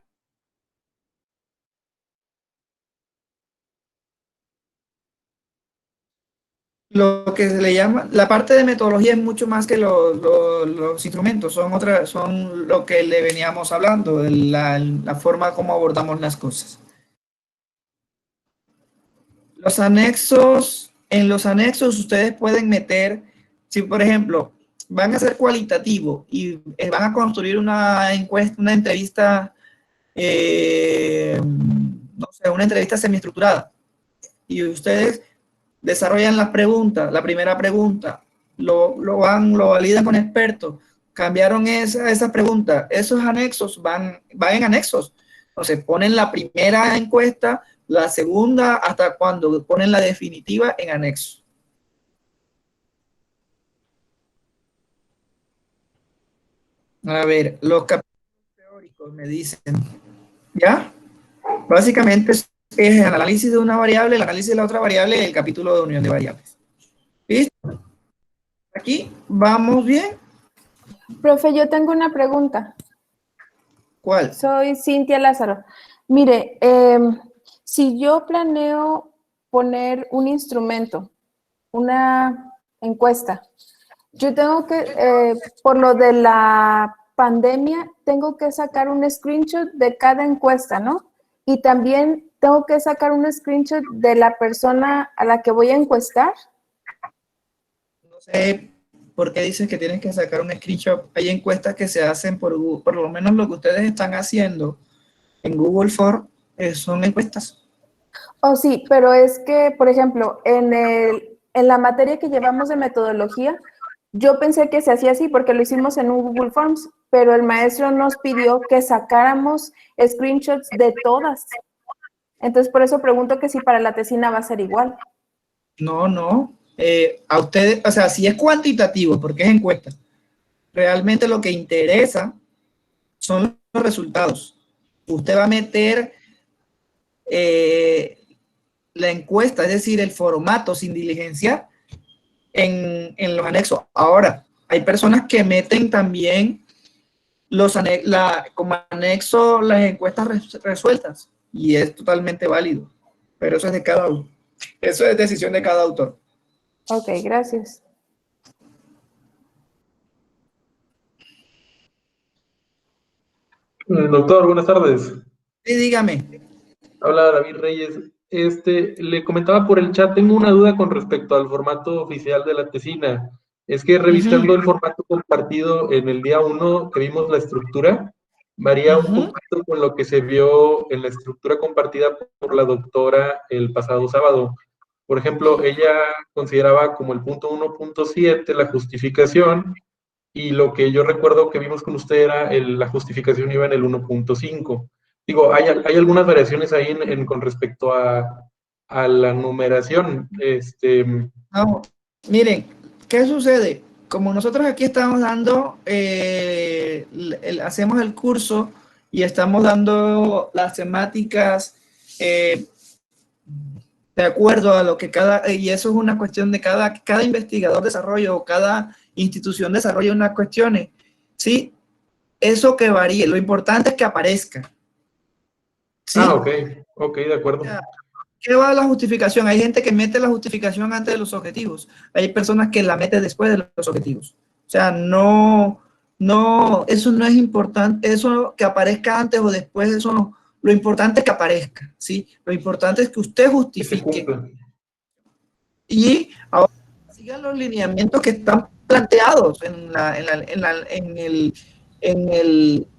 Lo que se le llama, la parte de metodología es mucho más que los instrumentos, son lo que le veníamos hablando, de la forma como abordamos las cosas. Los anexos, en los anexos ustedes pueden meter, si por ejemplo van a ser cualitativo y van a construir una encuesta, una entrevista, no sé, una entrevista semiestructurada, y ustedes desarrollan la primera pregunta, lo validan con expertos, cambiaron esa pregunta, esos anexos van en anexos. Entonces ponen la primera encuesta, la segunda, hasta cuando ponen la definitiva en anexo. A ver, los capítulos teóricos me dicen, ¿ya? Básicamente es el análisis de una variable, el análisis de la otra variable y el capítulo de unión de variables. ¿Listo? Aquí, ¿vamos bien? Profe, yo tengo una pregunta. ¿Cuál? Soy Cintia Lázaro. Mire, si yo planeo poner un instrumento, una encuesta, Yo tengo que, por lo de la pandemia, tengo que sacar un screenshot de cada encuesta, ¿no? Y también tengo que sacar un screenshot de la persona a la que voy a encuestar. No sé por qué dices que tienes que sacar un screenshot. Hay encuestas que se hacen por Google, por lo menos lo que ustedes están haciendo en Google Form son encuestas. Oh, sí, pero es que, por ejemplo, en la materia que llevamos de metodología, yo pensé que se hacía así porque lo hicimos en un Google Forms, pero el maestro nos pidió que sacáramos screenshots de todas. Entonces, por eso pregunto que si para la tesina va a ser igual. No. A ustedes, o sea, si es cuantitativo, porque es encuesta, realmente lo que interesa son los resultados. Usted va a meter la encuesta, es decir, el formato sin diligencia en los anexos. Ahora, hay personas que meten también como anexo las encuestas resueltas y es totalmente válido, pero eso es de cada uno. Eso es decisión de cada autor. Ok, gracias. Doctor, buenas tardes. Sí, dígame. Habla David Reyes. Le comentaba por el chat, tengo una duda con respecto al formato oficial de la tesina. Es que revisando el formato compartido en el día 1 que vimos la estructura, varía un poquito con lo que se vio en la estructura compartida por la doctora el pasado sábado. Por ejemplo, ella consideraba como el punto 1.7 la justificación, y lo que yo recuerdo que vimos con usted era la justificación iba en el 1.5. Digo, hay algunas variaciones ahí con respecto a la numeración. No, miren, ¿qué sucede? Como nosotros aquí estamos dando, hacemos el curso y estamos dando las temáticas de acuerdo a lo que y eso es una cuestión de cada investigador desarrolla o cada institución desarrolla unas cuestiones, ¿sí? Eso que varíe, lo importante es que aparezca. ¿Sí? Ok, de acuerdo. ¿Qué va la justificación? Hay gente que mete la justificación antes de los objetivos. Hay personas que la meten después de los objetivos. O sea, no, eso no es importante. Eso que aparezca antes o después, eso no. Lo importante es que aparezca, ¿sí? Lo importante es que usted justifique. Y ahora sigan los lineamientos que están planteados en el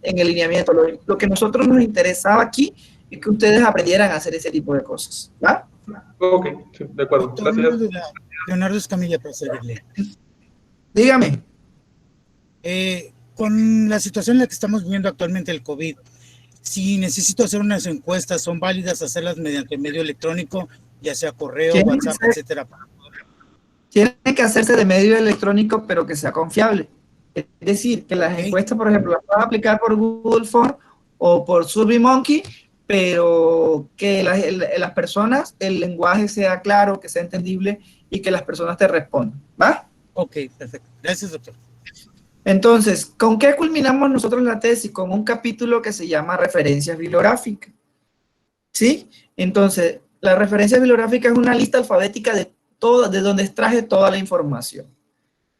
lineamiento. Lo que a nosotros nos interesaba aquí es que ustedes aprendieran a hacer ese tipo de cosas, ¿va? Ok, sí, de acuerdo. Gracias. Leonardo Escamilla, para servirle. Dígame. Con la situación en la que estamos viviendo actualmente, el COVID, si necesito hacer unas encuestas, ¿son válidas hacerlas mediante medio electrónico, ya sea correo, WhatsApp, etcétera? Tienen que hacerse de medio electrónico, pero que sea confiable. Es decir, que las encuestas, por ejemplo, las puedan aplicar por Google Form o por SurveyMonkey, pero que las personas, el lenguaje sea claro, que sea entendible y que las personas te respondan, ¿va? Ok, perfecto. Gracias, doctor. Entonces, ¿con qué culminamos nosotros la tesis? Con un capítulo que se llama referencias bibliográficas, ¿sí? Entonces, la referencia bibliográfica es una lista alfabética de donde extraje toda la información,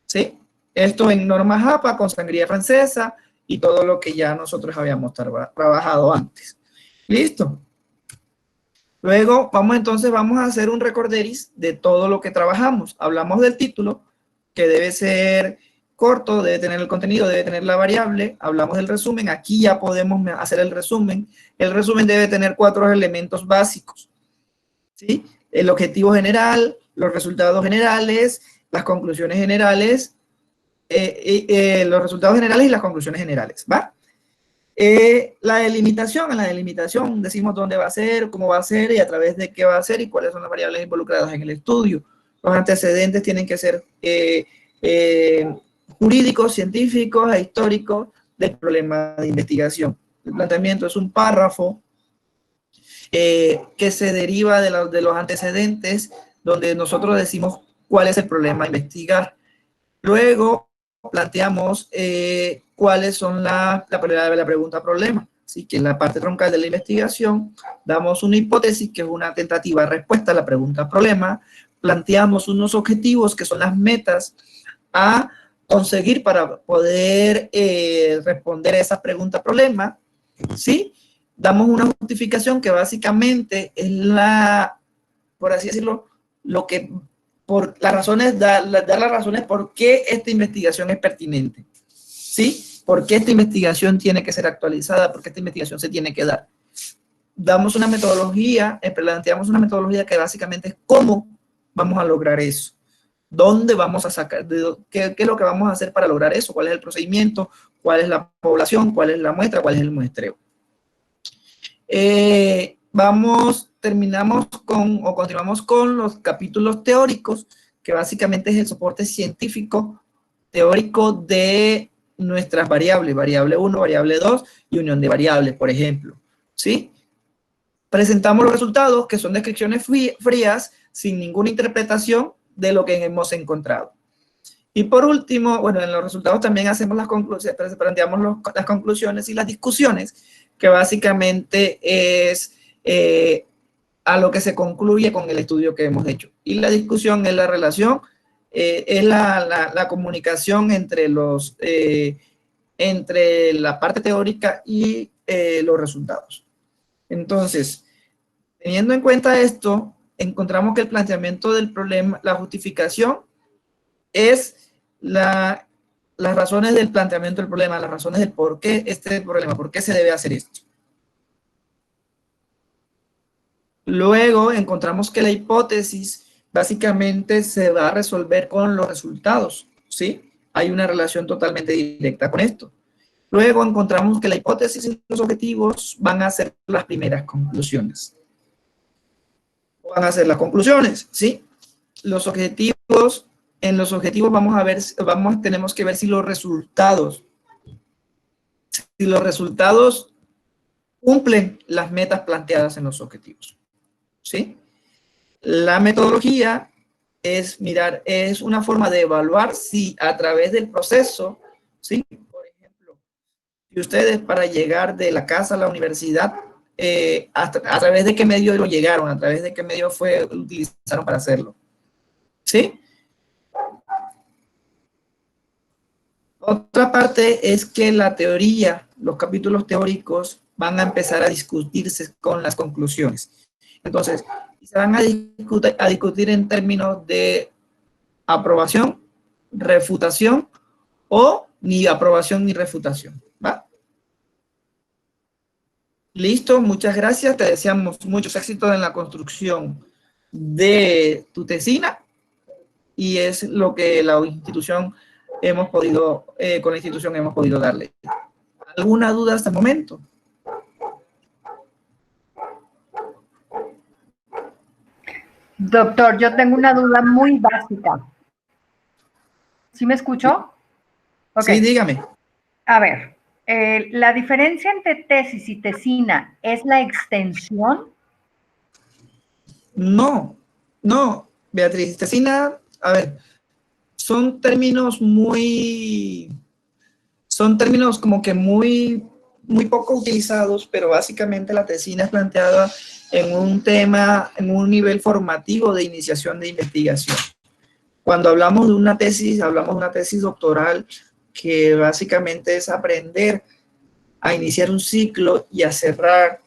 ¿sí? Esto en norma JAPA, con sangría francesa y todo lo que ya nosotros habíamos trabajado antes. ¿Listo? Luego, vamos a hacer un recorderis de todo lo que trabajamos. Hablamos del título, que debe ser corto, debe tener el contenido, debe tener la variable. Hablamos del resumen. Aquí ya podemos hacer el resumen. El resumen debe tener 4 elementos básicos, ¿sí? El objetivo general, los resultados generales, las conclusiones generales, los resultados generales y las conclusiones generales, ¿va? La delimitación, en la delimitación decimos dónde va a ser, cómo va a ser y a través de qué va a ser y cuáles son las variables involucradas en el estudio. Los antecedentes tienen que ser jurídicos, científicos e históricos del problema de investigación. El planteamiento es un párrafo que se deriva de los antecedentes, donde nosotros decimos cuál es el problema a investigar. Luego planteamos cuáles son la pregunta problema, así que en la parte troncal de la investigación damos una hipótesis que es una tentativa respuesta a la pregunta problema, planteamos unos objetivos que son las metas a conseguir para poder responder a esa pregunta problema, ¿sí? Damos una justificación que básicamente es por así decirlo, por las razones, dar las razones por qué esta investigación es pertinente, ¿sí? ¿Por qué esta investigación tiene que ser actualizada? ¿Por qué esta investigación se tiene que dar? Damos una metodología, planteamos una metodología que básicamente es cómo vamos a lograr eso. ¿Dónde vamos a sacar? ¿Qué es lo que vamos a hacer para lograr eso? ¿Cuál es el procedimiento? ¿Cuál es la población? ¿Cuál es la muestra? ¿Cuál es el muestreo? Continuamos con los capítulos teóricos, que básicamente es el soporte científico teórico de nuestras variables, variable 1, variable 2 y unión de variables, por ejemplo, ¿sí? Presentamos los resultados, que son descripciones frías, sin ninguna interpretación de lo que hemos encontrado. Y por último, bueno, en los resultados también hacemos las conclusiones, planteamos las conclusiones y las discusiones, que básicamente es a lo que se concluye con el estudio que hemos hecho. Y la discusión es la relación, es la comunicación entre la parte teórica y los resultados. Entonces, teniendo en cuenta esto, encontramos que el planteamiento del problema, la justificación, es las razones del planteamiento del problema, las razones del por qué este problema, por qué se debe hacer esto. Luego encontramos que la hipótesis básicamente se va a resolver con los resultados, ¿sí? Hay una relación totalmente directa con esto. Luego encontramos que la hipótesis y los objetivos van a ser las primeras conclusiones. Van a ser las conclusiones, ¿sí? Los objetivos, en los objetivos tenemos que ver si los resultados cumplen las metas planteadas en los objetivos, ¿sí? La metodología es una forma de evaluar si a través del proceso, ¿sí? Por ejemplo, si ustedes para llegar de la casa a la universidad, a través de qué medio lo llegaron, a través de qué medio utilizaron para hacerlo, ¿sí? Otra parte es que la teoría, los capítulos teóricos van a empezar a discutirse con las conclusiones. Entonces, se van a discutir en términos de aprobación, refutación o ni aprobación ni refutación, ¿va? Listo, muchas gracias. Te deseamos muchos éxitos en la construcción de tu tesina y es lo que con la institución hemos podido darle. ¿Alguna duda hasta el momento? Doctor, yo tengo una duda muy básica. ¿Sí me escuchó? Okay. Sí, dígame. A ver, ¿la diferencia entre tesis y tesina es la extensión? No, Beatriz. Tesina, a ver, son términos como que muy poco utilizados, pero básicamente la tesina es planteada en un nivel formativo de iniciación de investigación. Cuando hablamos de una tesis doctoral que básicamente es aprender a iniciar un ciclo y a cerrar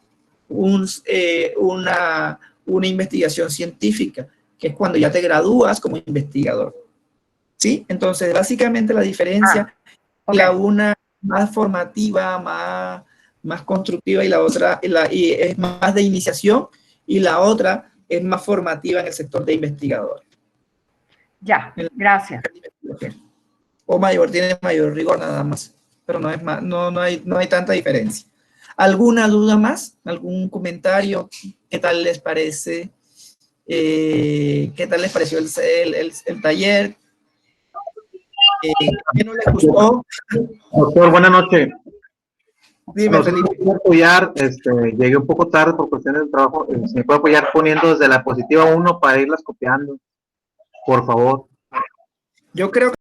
una investigación científica, que es cuando ya te gradúas como investigador. ¿Sí? Entonces, básicamente la diferencia, la una más formativa, más constructiva y la otra y es más de iniciación y la otra es más formativa en el sector de investigador. Ya, gracias. O tiene mayor rigor nada más, pero no es más, no hay tanta diferencia. ¿Alguna duda más? ¿Algún comentario? ¿Qué tal les parece? ¿Qué tal les pareció el taller? ¿Qué no les gustó? Doctor, buenas noches. Dime, Felipe. ¿Me puedo apoyar? Llegué un poco tarde por cuestiones del trabajo. ¿Me puede apoyar poniendo desde la diapositiva 1 para irlas copiando? Por favor. Yo creo que